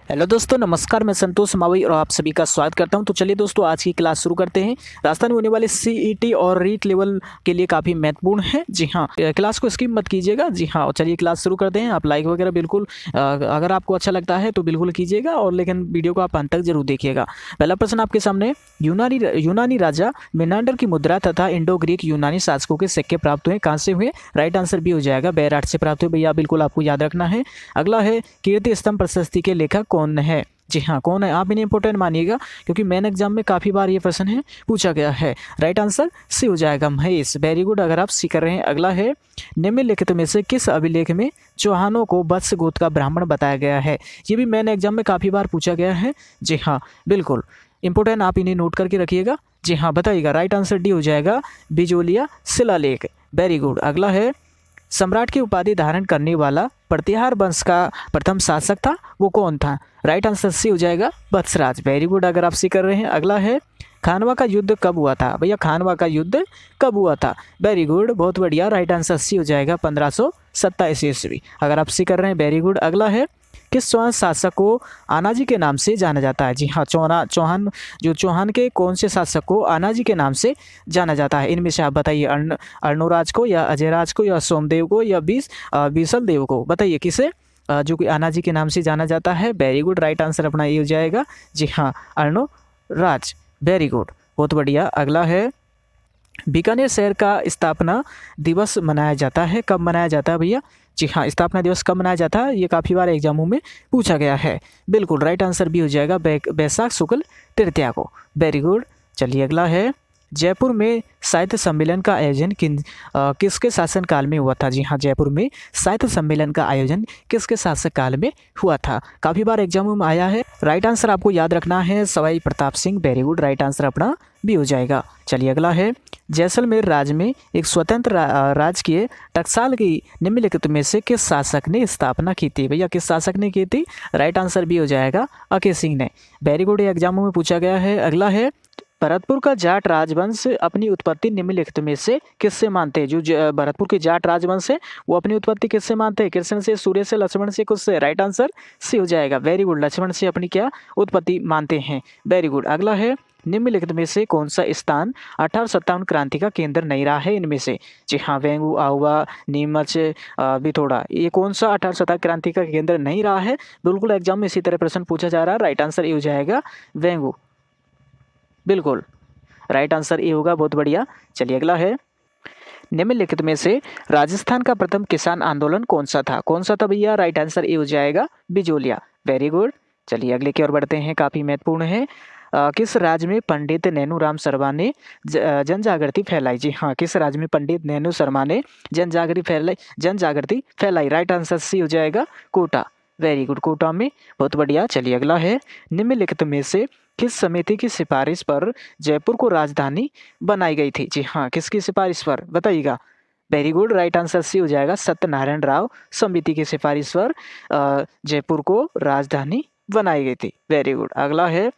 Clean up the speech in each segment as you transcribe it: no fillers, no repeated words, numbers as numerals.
Hello दोस्तों, नमस्कार। मैं संतोष मावई और आप सभी का स्वागत करता हूं। तो चलिए दोस्तों, आज की क्लास शुरू करते हैं। राजस्थान में होने वाले सीईटी और रीट लेवल के लिए काफ़ी महत्वपूर्ण है। जी हाँ, क्लास को स्किप मत कीजिएगा। जी हाँ, और चलिए क्लास शुरू करते हैं। आप लाइक वगैरह बिल्कुल अगर आपको अच्छा लगता है तो बिल्कुल कीजिएगा, और लेकिन वीडियो को आप अंत तक जरूर देखिएगा। पहला प्रश्न आपके सामने, यूनानी राजा मेनांडर की मुद्रा तथा इंडो ग्रीक यूनानी शासकों के सिक्के प्राप्त हुए, कहाँ से हुए? राइट आंसर भी हो जाएगा, बैराट से प्राप्त हुए। भैया बिल्कुल आपको याद रखना है। अगला है, कीर्ति स्तंभ प्रशस्ति के लेखक कौन है? जी हाँ, कौन है? आप इन्हें इंपॉर्टेंट मानिएगा क्योंकि मेन एग्जाम में काफ़ी बार ये प्रश्न है पूछा गया है। राइट आंसर सी हो जाएगा, महेश। वेरी गुड, अगर आप सी कर रहे हैं। अगला है, निम्नलिखित में से किस अभिलेख में चौहानों को वत्स गोत्र का ब्राह्मण बताया गया है? ये भी मेन एग्जाम में काफ़ी बार पूछा गया है। जी हाँ, बिल्कुल इंपॉर्टेंट, आप इन्हें नोट करके रखिएगा। जी हाँ, बताइएगा। राइट आंसर डी हो जाएगा, बिजोलिया शिलालेख। Very good. अगला है, सम्राट की उपाधि धारण करने वाला प्रतिहार वंश का प्रथम शासक था, वो कौन था? राइट आंसर सी हो जाएगा, वत्सराज। वेरी गुड, अगर आप सी कर रहे हैं। अगला है, खानवा का युद्ध कब हुआ था? भैया खानवा का युद्ध कब हुआ था? वेरी गुड, बहुत बढ़िया। राइट आंसर सी हो जाएगा, 1527 ईस्वी। अगर आप सी कर रहे हैं, वेरी गुड। अगला है, किस चौहान शासक को आनाजी के नाम से जाना जाता है? जी हाँ, चौहान के कौन से शासक को आनाजी के नाम से जाना जाता है? इनमें से आप बताइए। अर्णोराज को, या अजयराज को, या सोमदेव को, या बीसल देव को? बताइए किसे जो कि आनाजी के नाम से जाना जाता है। वेरी गुड, राइट आंसर अपना ये हो जाएगा। जी हाँ, अर्णोराज। वेरी गुड, बहुत बढ़िया। अगला है, बीकानेर शहर का स्थापना दिवस मनाया जाता है, कब मनाया जाता है भैया? जी हाँ, स्थापना दिवस कब मनाया जाता है? ये काफ़ी बार एग्जामों में पूछा गया है। बिल्कुल राइट आंसर भी हो जाएगा, बैसाख शुक्ल तृतीया को। Very good. चलिए अगला है, जयपुर में साहित्य सम्मेलन का आयोजन किसके शासनकाल में हुआ था? जी हाँ, जयपुर में साहित्य सम्मेलन का आयोजन किसके शासनकाल में हुआ था? काफ़ी बार एग्जामों में आया है। राइट आंसर आपको याद रखना है, Sawai Pratap Singh. Very good, right answer अपना भी हो जाएगा। चलिए अगला है, जैसलमेर राज्य में एक स्वतंत्र राजकीय टकसाल की निम्नलिखित में से किस शासक ने स्थापना की थी? भैया किस शासक ने की थी? राइट आंसर भी हो जाएगा, अके सिंह ने। वेरी गुड, ये एग्जामों में पूछा गया है। अगला है, भरतपुर का जाट राजवंश अपनी उत्पत्ति निम्नलिखित में से किससे मानते हैं? जो भरतपुर के जाट राजवंश है वो अपनी उत्पत्ति किससे मानते हैं? कृष्ण से, सूर्य से, लक्ष्मण से, कुछ से? राइट आंसर सी हो जाएगा। वेरी गुड, लक्ष्मण से अपनी क्या उत्पत्ति मानते हैं। Very good. अगला है, निम्नलिखित में से कौन सा स्थान 1857 क्रांति का केंद्र नहीं रहा है? इनमें से? जी हाँ, वेंगू, आहुआ, नीमच, बिथोड़ा, ये कौन सा 1857 क्रांति का केंद्र नहीं रहा है? बिल्कुल एग्जाम में इसी तरह प्रश्न पूछा जा रहा है। राइट आंसर ये हो जाएगा, वेंगू। बिल्कुल राइट आंसर ए होगा, बहुत बढ़िया। चलिए अगला है, निम्नलिखित में से राजस्थान का प्रथम किसान आंदोलन कौन सा था? कौन सा था भैया? राइट आंसर ए हो जाएगा, बिजोलिया। Very good. चलिए अगले की ओर बढ़ते हैं, काफ़ी महत्वपूर्ण है। किस राज्य में पंडित नैनूराम शर्मा ने जन जागृति फैलाई? जी हाँ, किस राज्य में पंडित नैनू शर्मा ने जन जागृति फैलाई? राइट आंसर सी हो जाएगा, कोटा। वेरी गुड, कोटा में। बहुत बढ़िया। चलिए अगला है, निम्नलिखित में से किस समिति की सिफारिश पर जयपुर को राजधानी बनाई गई थी? जी हाँ, किसकी सिफारिश पर? बताइएगा। Very good, right answer C हो जाएगा, सत्यनारायण राव समिति की सिफारिश पर जयपुर को राजधानी बनाई गई थी। Very good. अगला है,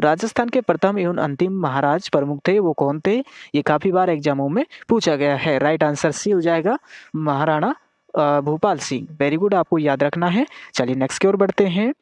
राजस्थान के प्रथम एवं अंतिम महाराज प्रमुख थे, वो कौन थे? ये काफ़ी बार एग्जामों में पूछा गया है। राइट आंसर सी हो जाएगा, महाराणा भूपाल सिंह। वेरी गुड, आपको याद रखना है। चलिए नेक्स्ट की ओर बढ़ते हैं।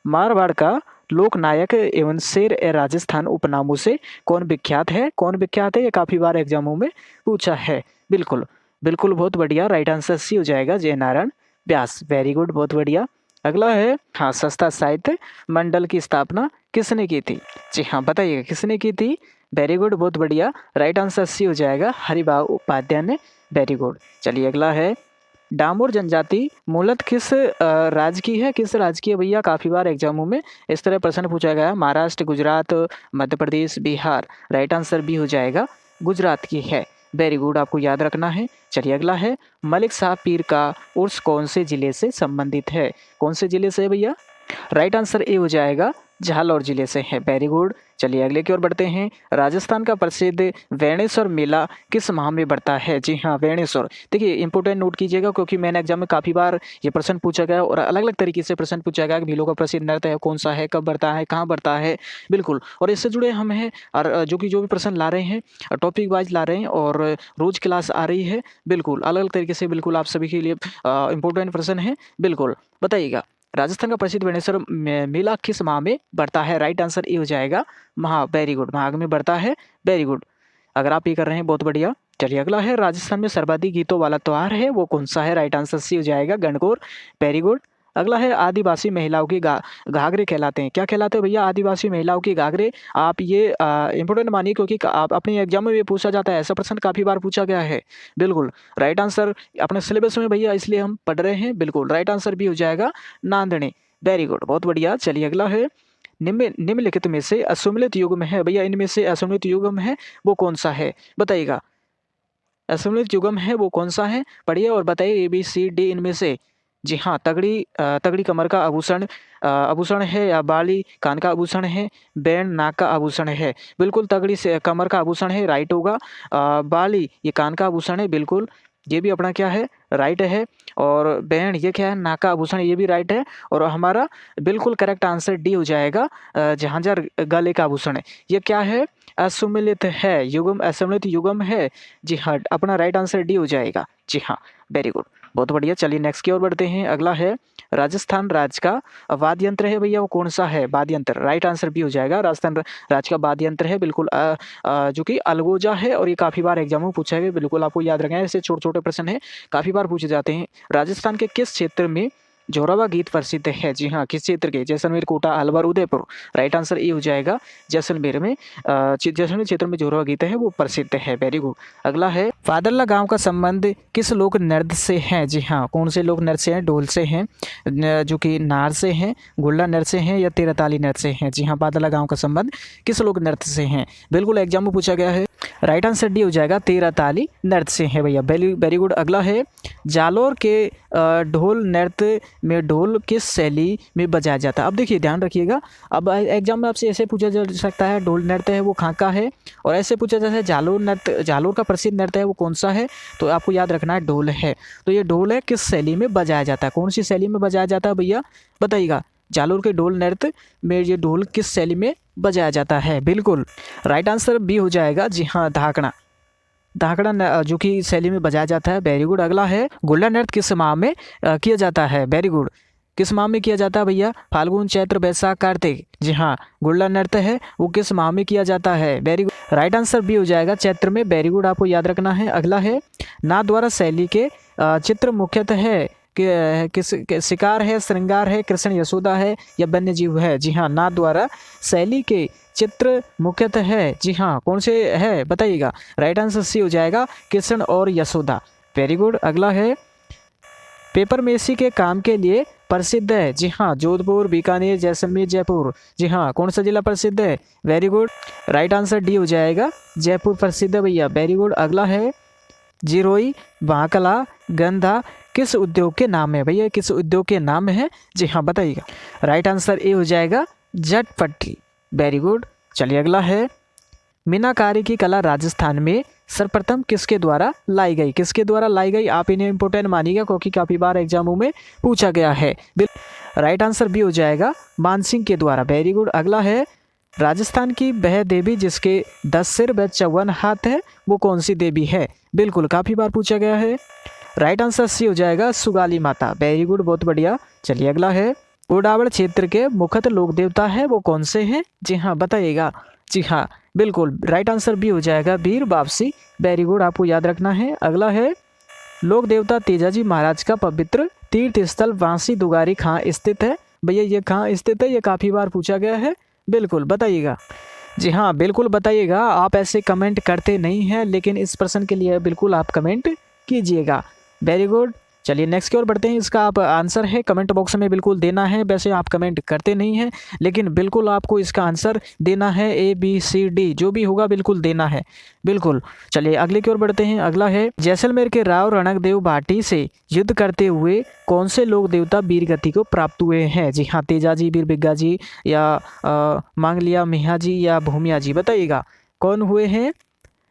मारवाड़ का लोकनायक एवं शेर ए राजस्थान उपनामों से कौन विख्यात है? कौन विख्यात है? ये काफ़ी बार एग्जामों में पूछा है। बिल्कुल बिल्कुल, बहुत बढ़िया। राइट आंसर सी हो जाएगा, जयनारायण व्यास। वेरी गुड, बहुत बढ़िया। अगला है, हाँ, संस्था साहित्य मंडल की स्थापना किसने की थी? जी हाँ, बताइएगा किसने की थी? वेरी गुड, बहुत बढ़िया। राइट आंसर सी हो जाएगा, हरिभाऊ उपाध्याय ने। Very good. चलिए अगला है, डामोर जनजाति मूलतः किस राज्य की है? किस राज्य की है भैया? काफ़ी बार एग्जामों में इस तरह प्रश्न पूछा गया है। महाराष्ट्र, गुजरात, मध्य प्रदेश, बिहार? राइट आंसर भी हो जाएगा, गुजरात की है। वेरी गुड, आपको याद रखना है। चलिए अगला है, मलिक साहब पीर का उर्स कौन से जिले से संबंधित है? कौन से जिले से है भैया? राइट आंसर ए हो जाएगा, झालावाड़ जिले से है। Very good. चलिए अगले की ओर बढ़ते हैं। राजस्थान का प्रसिद्ध वेणेश्वर मेला किस माह में बढ़ता है? जी हाँ, वेणेश्वर। देखिए इंपोर्टेंट नोट कीजिएगा क्योंकि मैंने एग्जाम में काफ़ी बार ये प्रश्न पूछा गया और अलग अलग तरीके से प्रश्न पूछा गया कि मेलों का प्रसिद्ध नृत्य है कौन सा है, कब बढ़ता है, कहाँ बढ़ता है। बिल्कुल, और इससे जुड़े हम हैं, और जो भी प्रश्न ला रहे हैं टॉपिक वाइज ला रहे हैं और रोज क्लास आ रही है। बिल्कुल अलग अलग तरीके से, बिल्कुल आप सभी के लिए इंपॉर्टेंट प्रश्न है। बिल्कुल बताइएगा। राजस्थान का प्रसिद्ध बेणेश्वर मेला किस माह में बढ़ता है? राइट आंसर ए हो जाएगा माह। वेरी गुड, माघ में बढ़ता है। वेरी गुड, अगर आप ये कर रहे हैं बहुत बढ़िया। चलिए अगला है, राजस्थान में सर्वाधिक गीतों वाला त्योहार है वो कौन सा है? राइट आंसर सी हो जाएगा गणगौर। Very good. अगला है, आदिवासी महिलाओं की घाघरे कहलाते हैं, क्या कहलाते हैं भैया? आदिवासी महिलाओं की घाघरे। आप ये इंपॉर्टेंट मानिए क्योंकि आप अपने एग्जाम में भी पूछा जाता है, ऐसा प्रश्न काफ़ी बार पूछा गया है। बिल्कुल राइट आंसर अपने सिलेबस में भैया, इसलिए हम पढ़ रहे हैं। बिल्कुल राइट आंसर भी हो जाएगा नांदने। वेरी गुड, बहुत बढ़िया। चलिए अगला है, निम्नलिखित में से असुमेलित युग्म है भैया, इनमें से असुमेलित युग्म है वो कौन सा है? बताइएगा, असुमेलित युग्म है वो कौन सा है? पढ़िए और बताइए ABCD इनमें से। जी हाँ, तगड़ी कमर का आभूषण है, या बाली कान का आभूषण है, बैंड नाक का आभूषण है? बिल्कुल तगड़ी से कमर का आभूषण है, राइट होगा। बाली ये कान का आभूषण है, बिल्कुल ये भी अपना क्या है, राइट है। और बैंड ये क्या है, नाक का आभूषण, ये भी राइट है। और हमारा बिल्कुल करेक्ट आंसर डी हो जाएगा, झांझर गले का आभूषण है। ये क्या है, असुमेलित है युग्म, असुमेलित युग्म है। जी हाँ, अपना राइट आंसर डी हो जाएगा। जी हाँ, वेरी गुड, बहुत बढ़िया। चलिए नेक्स्ट की ओर बढ़ते हैं। अगला है, राजस्थान राज्य का वाद्य यंत्र है भैया वो कौन सा है? वाद्य यंत्र, राइट आंसर भी हो जाएगा। राजस्थान राज्य का वाद्य यंत्र है बिल्कुल जो कि अलगोजा है, और ये काफ़ी बार एग्जाम में पूछा गया, बिल्कुल आपको याद रखना है। ऐसे छोटे छोटे प्रश्न है, काफ़ी बार पूछे जाते हैं। राजस्थान के किस क्षेत्र में जोरावा गीत प्रसिद्ध है? जी हाँ, किस क्षेत्र के? Jaisalmer, Kota, Alwar, Udaipur. Right answer A हो जाएगा, जैसलमेर में जैसलमेर क्षेत्र में जोरावा गीत है वो प्रसिद्ध है। Very good. अगला है, फादरला गांव का संबंध किस लोक नृत्य से है? जी हाँ, कौन से लोक नृत्य से हैं? ढोल से हैं, जो कि नार से हैं, गुल्ला नृत्य से हैं, या तेरताली नृत्य से हैं? जी हाँ, फादरला गांव का संबंध किस लोक नृत्य से हैं? बिल्कुल एग्जाम में पूछा गया है। राइट आंसर डी हो जाएगा, तेरताली नृत्य से है भैया। Very good. अगला है, जालोर के ढोल नृत्य में ढोल किस शैली में बजाया जाता है? अब देखिए ध्यान रखिएगा, अब एग्जाम में आपसे ऐसे पूछा जा सकता है, ढोल नृत्य है वो कहाँ का है, और ऐसे पूछा जाता है जालोर नृत्य, जालोर का प्रसिद्ध नृत्य है वो कौन सा है? तो आपको याद रखना है ढोल है। तो ये ढोल है, किस शैली में बजाया जाता है? कौन सी शैली में बजाया जाता है भैया, बताइएगा। जालोर के ढोल नृत्य में ये ढोल किस शैली में बजाया जाता है? बिल्कुल राइट आंसर बी हो जाएगा। जी हाँ, धाकड़ा जो कि शैली में बजाया जाता है। Very good. अगला है, गुल्ला नृत्य किस माह में किया जाता है? वेरी गुड, किस माह में किया जाता है भैया? फाल्गुन, चैत्र, बैसाख, कार्तिक। जी हाँ, गुल्ला नृत्य है वो किस माह में किया जाता है? Very good, right answer B हो जाएगा, चैत्र में। वेरी गुड, आपको याद रखना है। अगला है, नाथ द्वारा शैली के चित्र मुख्यतः है किस शिकार है, श्रृंगार है, कृष्ण यशोदा है, या वन्य जीव है? जी हाँ, नाथ द्वारा शैली के चित्र मुख्यतः है। जी हाँ, कौन से है बताइएगा। राइट आंसर सी हो जाएगा, कृष्ण और यशोदा। Very good. अगला है, पेपर मेसी के काम के लिए प्रसिद्ध है? जी हाँ, जोधपुर, बीकानेर, जैसलमेर, जयपुर। जी हाँ, कौन सा जिला प्रसिद्ध है? Very good, right answer D हो जाएगा, जयपुर प्रसिद्ध है भैया। Very good. अगला है, जिरोई, बांकला, गंधा किस उद्योग के नाम है भैया? किस उद्योग के नाम है? जी हाँ, बताइएगा। राइट आंसर ए हो जाएगा, जट पट्टी। Very good. चलिए अगला है, मीनाकारी की कला राजस्थान में सर्वप्रथम किसके द्वारा लाई गई? किसके द्वारा लाई गई? आप इन्हें इंपोर्टेंट मानिएगा क्योंकि काफ़ी बार एग्जामों में पूछा गया है। राइट आंसर भी हो जाएगा, मानसिंह के द्वारा। Very good. अगला है, राजस्थान की वह देवी जिसके 10 सिर व 54 हाथ है वो कौन सी देवी है? बिल्कुल काफ़ी बार पूछा गया है। राइट आंसर सी हो जाएगा, सुगाली माता। वेरी गुड, बहुत बढ़िया। चलिए अगला है, उड़ावड़ क्षेत्र के मुख्यतः लोक देवता है वो कौन से हैं? जी हाँ, बताइएगा। जी हाँ, बिल्कुल राइट आंसर भी हो जाएगा, वीर वापसी। वेरी गुड, आपको याद रखना है। अगला है, लोक देवता तेजाजी महाराज का पवित्र तीर्थ स्थल वासी दुगारी कहाँ स्थित है? भैया ये कहाँ स्थित है? ये काफ़ी बार पूछा गया है। बिल्कुल बताइएगा। जी हाँ, बिल्कुल बताइएगा। आप ऐसे कमेंट करते नहीं हैं, लेकिन इस प्रश्न के लिए बिल्कुल आप कमेंट कीजिएगा। Very good. चलिए नेक्स्ट की ओर बढ़ते हैं। इसका आप आंसर है कमेंट बॉक्स में बिल्कुल देना है। वैसे आप कमेंट करते नहीं हैं, लेकिन बिल्कुल आपको इसका आंसर देना है, ABCD जो भी होगा बिल्कुल देना है। बिल्कुल। चलिए अगले की ओर बढ़ते हैं। अगला है, जैसलमेर के राव रणकदेव भाटी से युद्ध करते हुए कौन से लोक देवता वीरगति को प्राप्त हुए हैं? जी हाँ, तेजाजी, वीरबिग्गा जी, या मांगलिया मिहा जी, या भूमिया जी। बताइएगा कौन हुए हैं?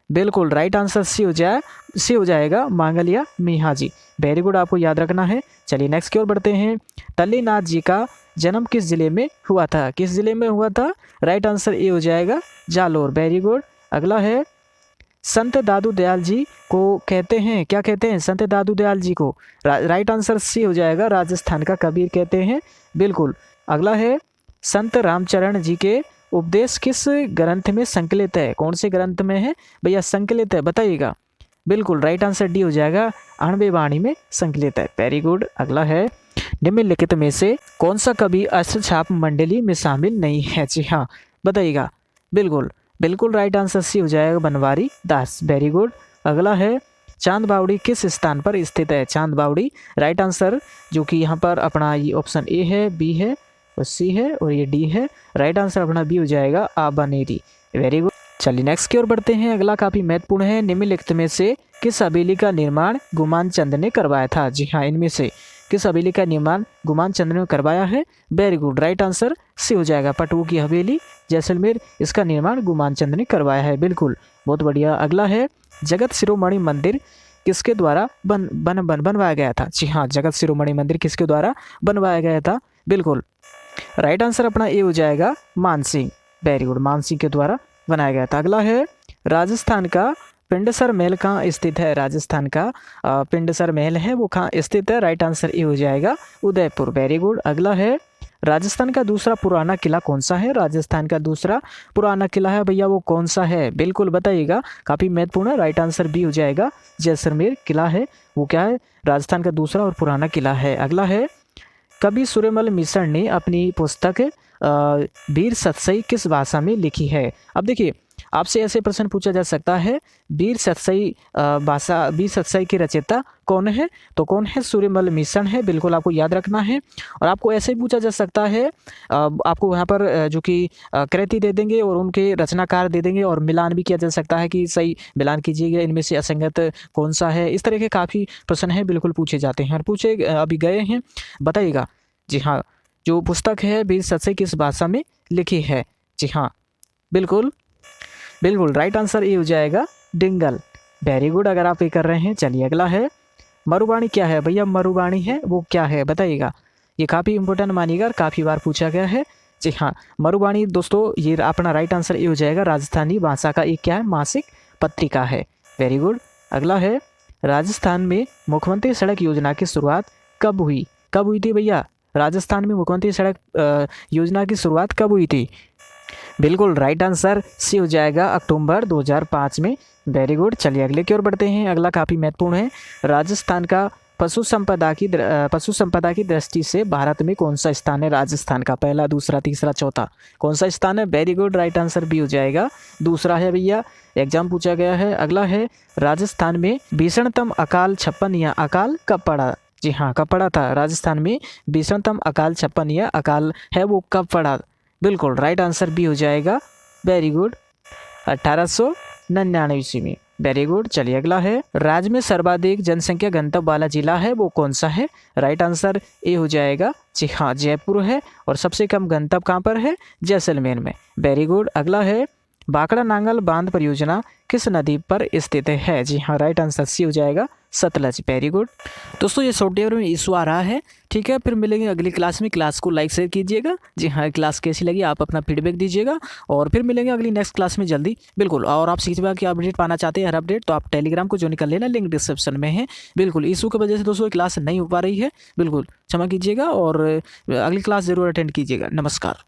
बिल्कुल राइट आंसर सी हो जाएगा, मांगलिया मिहा जी। वेरी गुड, आपको याद रखना है। चलिए नेक्स्ट की ओर बढ़ते हैं। तल्लीनाथ जी का जन्म किस जिले में हुआ था? किस जिले में हुआ था? राइट आंसर ए हो जाएगा, जालोर। Very good. अगला है, संत दादू दयाल जी को कहते हैं, क्या कहते हैं? संत दादू दयाल जी को। राइट आंसर सी हो जाएगा, राजस्थान का कबीर कहते हैं। बिल्कुल। अगला है, संत रामचरण जी के उपदेश किस ग्रंथ में संकलित है? कौन से ग्रंथ में है भैया संकलित है, बताइएगा। बिल्कुल राइट आंसर डी हो जाएगा, आणवे वाणी में संकलित है। Very good. अगला है, निम्नलिखित में से कौन सा कवि अष्टछाप मंडली में शामिल नहीं है? जी हाँ, बताइएगा। बिल्कुल बिल्कुल राइट आंसर सी हो जाएगा, बनवारी दास। Very good. अगला है, चांद बावड़ी किस स्थान पर स्थित है? चांद बावड़ी, राइट आंसर जो कि यहाँ पर अपना ये ऑप्शन ए है, बी है और सी है और ये डी है। राइट आंसर अपना बी हो जाएगा, आबानेरी। Very good. चलिए नेक्स्ट की ओर बढ़ते हैं। अगला काफी महत्वपूर्ण है, निम्नलिखित में से किस हवेली का निर्माण गुमान चंद ने करवाया था? जी हाँ, इनमें से किस हवेली का निर्माण गुमान चंद ने करवाया है? Very good, right answer C हो जाएगा, पटू की हवेली जैसलमेर, इसका निर्माण गुमान चंद ने करवाया है। बिल्कुल, बहुत बढ़िया। अगला है, जगत शिरोमणि मंदिर किसके द्वारा बनवाया गया था? जी हाँ, जगत शिरोमणि मंदिर किसके द्वारा बनवाया गया था? बिल्कुल राइट आंसर अपना ए हो जाएगा, मानसिंह। वेरी गुड, मानसिंह के द्वारा बनाया गया था। अगला है, राजस्थान का पिंडसर महल कहाँ स्थित है? राजस्थान का पिंडसर महल है वो कहाँ स्थित है? राइट आंसर ए हो जाएगा, उदयपुर। Very good. अगला है, राजस्थान का दूसरा पुराना किला कौन सा है? राजस्थान का दूसरा पुराना किला है भैया, वो कौन सा है? बिल्कुल बताइएगा, काफ़ी महत्वपूर्ण है। राइट आंसर बी हो जाएगा, जैसलमेर किला है वो क्या है? राजस्थान का दूसरा और पुराना किला है। अगला है, कवि सूर्यमल मिश्र ने अपनी पुस्तक वीर सतसई किस भाषा में लिखी है? अब देखिए, आपसे ऐसे प्रश्न पूछा जा सकता है, वीर सतसई के रचयिता कौन है? तो कौन है? सूर्यमल मिश्र है। बिल्कुल आपको याद रखना है। और आपको ऐसे ही पूछा जा सकता है, आपको यहाँ पर जो कि कृति दे देंगे और उनके रचनाकार दे देंगे और मिलान भी किया जा सकता है कि सही मिलान कीजिएगा, इनमें से असंगत कौन सा है। इस तरह के काफ़ी प्रश्न हैं, बिल्कुल पूछे जाते हैं और पूछे अभी गए हैं, बताइएगा। जी हाँ, जो पुस्तक है वीर सतसई किस भाषा में लिखी है? जी हाँ, बिल्कुल बिल्कुल राइट आंसर ये हो जाएगा, डिंगल। वेरी गुड, अगर आप ये कर रहे हैं। चलिए अगला है, मरुबाणी क्या है भैया? मरुबाणी है वो क्या है, बताइएगा। ये काफ़ी इंपॉर्टेंट मानिएगा, काफ़ी बार पूछा गया है। जी हाँ, मरुबाणी दोस्तों ये अपना राइट आंसर ये हो जाएगा, राजस्थानी भाषा का एक क्या है? मासिक पत्रिका है। Very good. अगला है, राजस्थान में मुख्यमंत्री सड़क योजना की शुरुआत कब हुई? कब हुई थी भैया? राजस्थान में मुख्यमंत्री सड़क योजना की शुरुआत कब हुई थी? बिल्कुल राइट आंसर सी हो जाएगा, अक्टूबर 2005 में। Very good. चलिए अगले की ओर बढ़ते हैं। अगला काफ़ी महत्वपूर्ण है, राजस्थान का पशु संपदा की दृष्टि से भारत में कौन सा स्थान है? राजस्थान का पहला, दूसरा, तीसरा, चौथा कौन सा स्थान है? Very good, right answer B हो जाएगा, दूसरा है भैया, एग्जाम पूछा गया है। अगला है, राजस्थान में भीषणतम अकाल 56 या अकाल कब पड़ा? जी हाँ, कब पड़ा था? राजस्थान में भीषणतम अकाल 56 या अकाल है वो कब पड़ा? बिल्कुल राइट आंसर बी हो जाएगा, वेरी गुड, 1899 ईस्वी में। Very good. चलिए अगला है, राज्य में सर्वाधिक जनसंख्या घनत्व वाला जिला है वो कौन सा है? राइट आंसर ए हो जाएगा, जी हाँ, जयपुर है। और सबसे कम घनत्व कहाँ पर है? जैसलमेर में। Very good. अगला है, भाखड़ा नांगल बांध परियोजना किस नदी पर स्थित है? जी हाँ, राइट आंसर सी हो जाएगा, सतलज। Very good. दोस्तों ये सॉफ्टवेयर में इशू आ रहा है, ठीक है, फिर मिलेंगे अगली क्लास में। क्लास को लाइक शेयर कीजिएगा। जी हाँ, क्लास कैसी लगी आप अपना फीडबैक दीजिएगा और फिर मिलेंगे अगली नेक्स्ट क्लास में जल्दी। बिल्कुल। और आप सीखा कि अपडेट पाना चाहते हैं, हर अपडेट, तो आप टेलीग्राम को ज्वाइन कर लेना, लिंक डिस्क्रिप्शन में है। बिल्कुल, इशू की वजह से दोस्तों क्लास नहीं हो पा रही है, बिल्कुल क्षमा कीजिएगा और अगली क्लास ज़रूर अटेंड कीजिएगा। नमस्कार।